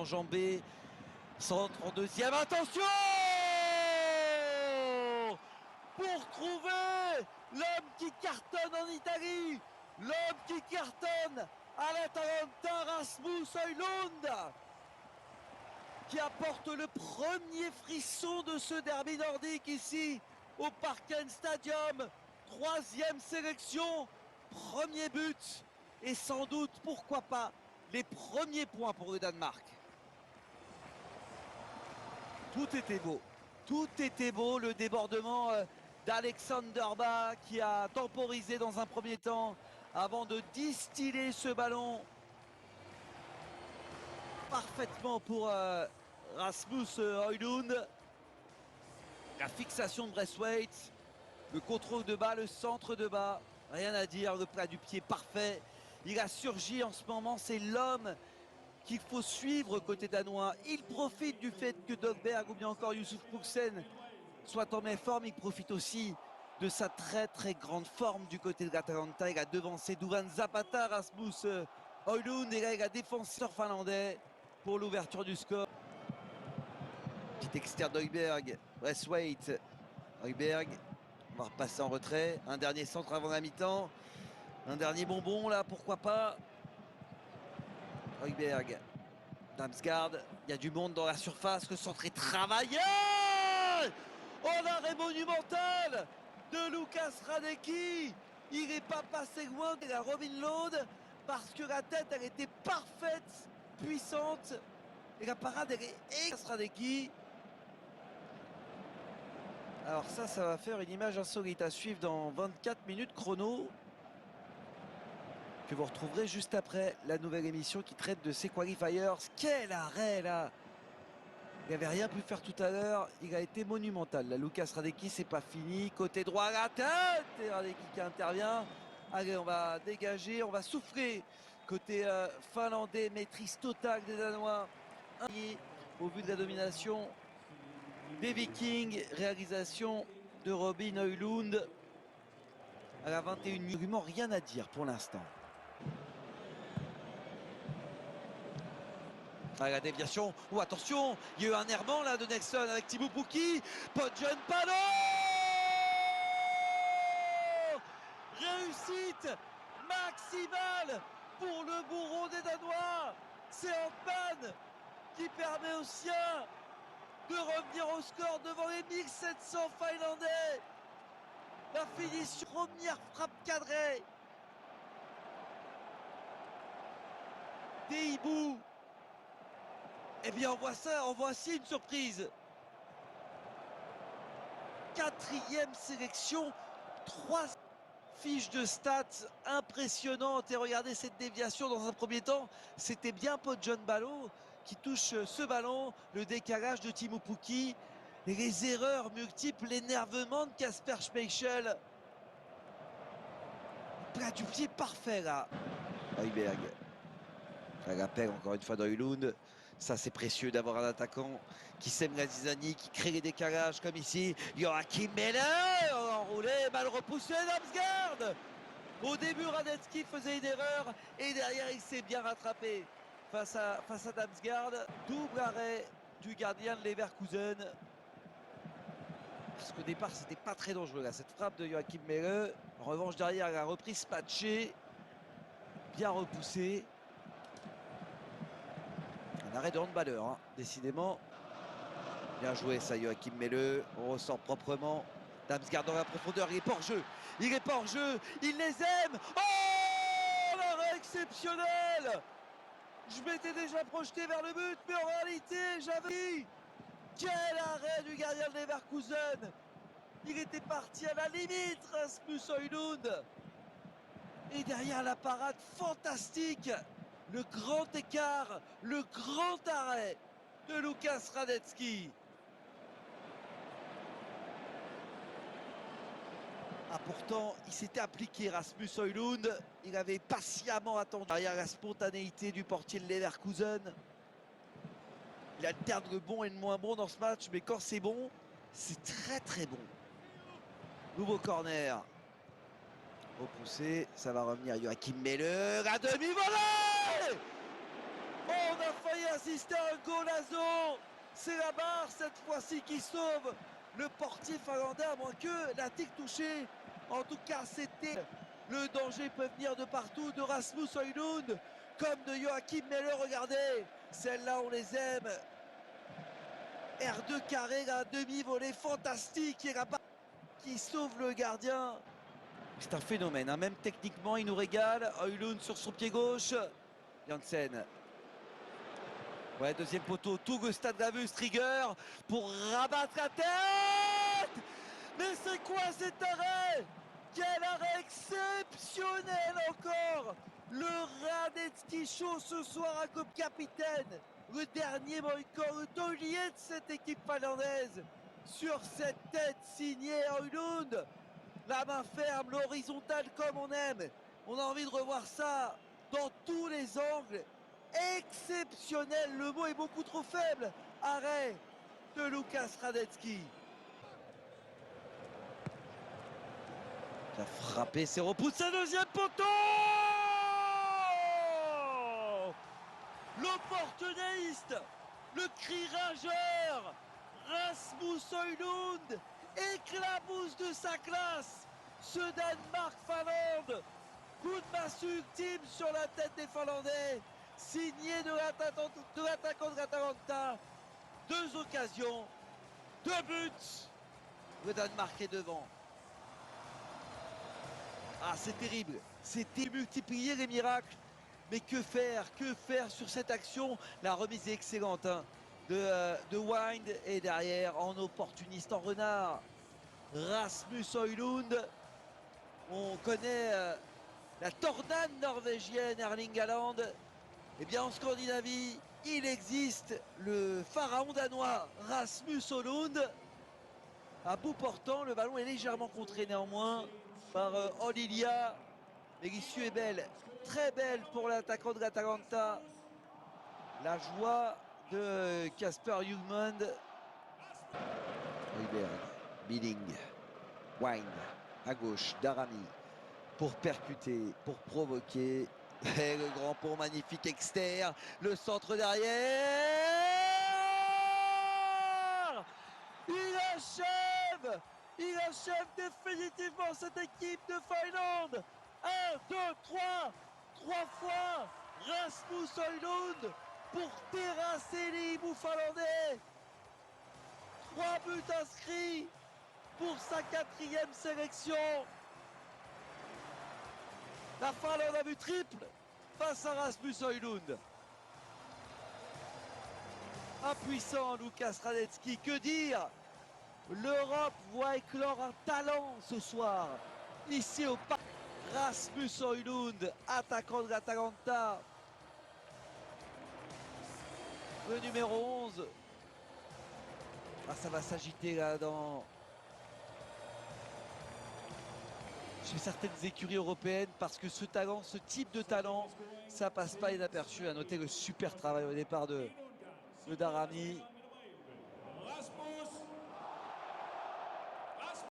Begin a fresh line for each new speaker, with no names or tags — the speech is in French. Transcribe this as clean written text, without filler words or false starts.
enjambé. Centre en deuxième, attention! Pour trouver l'homme qui cartonne en Italie, l'homme qui cartonne à l'Atalanta, Rasmus Højlund, qui apporte le premier frisson de ce derby nordique ici au Parken Stadium. Troisième sélection, premier but et sans doute, pourquoi pas, les premiers points pour le Danemark. Tout était beau, le débordement d'Alexander Bach qui a temporisé dans un premier temps avant de distiller ce ballon parfaitement pour Rasmus Højlund. La fixation de Braithwaite, le contrôle de bas, le centre de bas, rien à dire, le plat du pied parfait. Il a surgi en ce moment, c'est l'homme qu'il faut suivre côté danois. Il profite du fait que Dolberg ou bien encore Youssouf Poulsen soit en même forme. Il profite aussi de sa très grande forme du côté de l'Atalanta. Il a devancé Duvan Zapata, Rasmus Højlund, et là il a défenseur finlandais pour l'ouverture du score. Petit externe d'Højberg, Braithwaite, Højberg, on va repasser en retrait. Un dernier centre avant la mi-temps. Un dernier bonbon là, pourquoi pas. Højberg, Damsgaard, il y a du monde dans la surface, le centre est travaillé. Oh, l'arrêt monumental de Lukas Hradecky. Il n'est pas passé loin de la Robin Lod parce que la tête elle était parfaite, puissante, et la parade elle est Lukas Hradecky. Alors ça va faire une image insolite à suivre dans 24 minutes chrono, que vous retrouverez juste après la nouvelle émission qui traite de ces qualifiers. Quel arrêt là! Il n'avait rien pu faire tout à l'heure, il a été monumental. Là, Lukas Hradecky, c'est pas fini. Côté droit, la tête! Et Hradecky qui intervient. Allez, on va dégager, on va souffler. Côté finlandais, maîtrise totale des Danois. Au vu de la domination des Vikings, réalisation de Robin Højlund à la 21e. Rien à dire pour l'instant. Ah, la déviation, oh attention, il y a eu un errement là de Nelson avec Teemu Pukki, Podjon Palo. Réussite maximale pour le bourreau des Danois. C'est Antman qui permet aux siens de revenir au score devant les 1700 Finlandais. La finition, première frappe cadrée des hiboux. Eh bien, on voit aussi une surprise. Quatrième sélection, 3 fiches de stats impressionnantes. Et regardez cette déviation dans un premier temps. C'était bien Podjon Palo qui touche ce ballon. Le décalage de Teemu Pukki. Et les erreurs multiples, l'énervement de Kasper Schmeichel. Plat du pied parfait là. Højberg. La rappel encore une fois d'Højlund. Ça c'est précieux d'avoir un attaquant qui sème la zizanie, qui crée les décalages comme ici. Joachim Mæhle enroulé, mal repoussé Damsgaard. Au début Hradecky faisait une erreur et derrière il s'est bien rattrapé face à Damsgaard. Double arrêt du gardien de Leverkusen. Parce qu'au départ c'était pas très dangereux là, cette frappe de Joachim Mæhle. En revanche derrière la reprise patchée, bien repoussée. Un arrêt de handballeur, hein, décidément. Bien joué ça, Joachim Mæhle. On ressort proprement. Damsgaard dans la profondeur, il est pas hors jeu. Il est pas hors jeu, il les aime. Oh, l'arrêt exceptionnel. Je m'étais déjà projeté vers le but, mais en réalité, j'avais dit. Quel arrêt du gardien de Leverkusen. Il était parti à la limite, Rasmus Højlund. Et derrière la parade fantastique, le grand écart, le grand arrêt de Lukas Hradecky. Ah, pourtant, il s'était appliqué Rasmus Højlund. Il avait patiemment attendu derrière la spontanéité du portier de Leverkusen. Il alterne le bon et le moins bon dans ce match, mais quand c'est bon, c'est très bon. Nouveau corner. Repoussé, ça va revenir Joachim Mæhle, la demi-volée. Oh, on a failli failli assister à un golazo. C'est la barre cette fois-ci qui sauve le portier finlandais, à moins que la tique touchée. En tout cas, c'était le danger peut venir de partout, de Rasmus Højlund comme de Joachim Mæhle. Regardez, celles-là on les aime. R2 carré, la demi-volée fantastique et la barre qui sauve le gardien. C'est un phénomène, hein. Même techniquement il nous régale. Højlund sur son pied gauche. Janssen. Ouais, deuxième poteau, Tugstad Gravus Trigger pour rabattre la tête. Mais c'est quoi cet arrêt? Quel arrêt exceptionnel encore. Le Radetzky Show ce soir comme capitaine. Le dernier Moïko, le taulier de cette équipe finlandaise. Sur cette tête signée Højlund. La main ferme, l'horizontale comme on aime. On a envie de revoir ça dans tous les angles. Exceptionnel, le mot est beaucoup trop faible. Arrêt de Lukas Radetzky. Qui a frappé, c'est repoussé, deuxième poteau. L'opportuniste, le cri rageur, Rasmus Højlund éclabousse de sa classe ce Danemark-Finlande. Coup de massue ultime sur la tête des Finlandais, signé de l'attaquant de l'Atalanta. Deux occasions, deux buts. Le Danemark est devant. Ah, c'est terrible. C'était multiplier les miracles. Mais que faire sur cette action? La remise est excellente, hein, de Wind, et derrière, en opportuniste, en renard, Rasmus Højlund. On connaît la tornade norvégienne Erling Haaland. Eh bien, en Scandinavie, il existe le pharaon danois Rasmus Højlund. À bout portant, le ballon est légèrement contré néanmoins par Olilia. Mais l'issue est belle, très belle pour l'attaquant de l'Atalanta. La joie de Kasper Hjulmand. Højbjerg, Billing, Wine, à gauche, Darami, pour percuter, pour provoquer. Et le grand pont magnifique externe, le centre derrière. Il achève définitivement cette équipe de Finlande. 1, 2, 3, 3 fois Rasmus Højlund pour terrasser les hiboux finlandais. 3 buts inscrits pour sa 4e sélection. La Finlande a vu triple face à Rasmus Højlund. Impuissant Lukas Radetzky, que dire? L'Europe voit éclore un talent ce soir, ici au parc. Rasmus Højlund, attaquant de l'Atalanta. Le numéro 11. Ah, ça va s'agiter là chez certaines écuries européennes, parce que ce talent, ce type de talent, ça passe pas inaperçu. À noter le super travail au départ de Darami.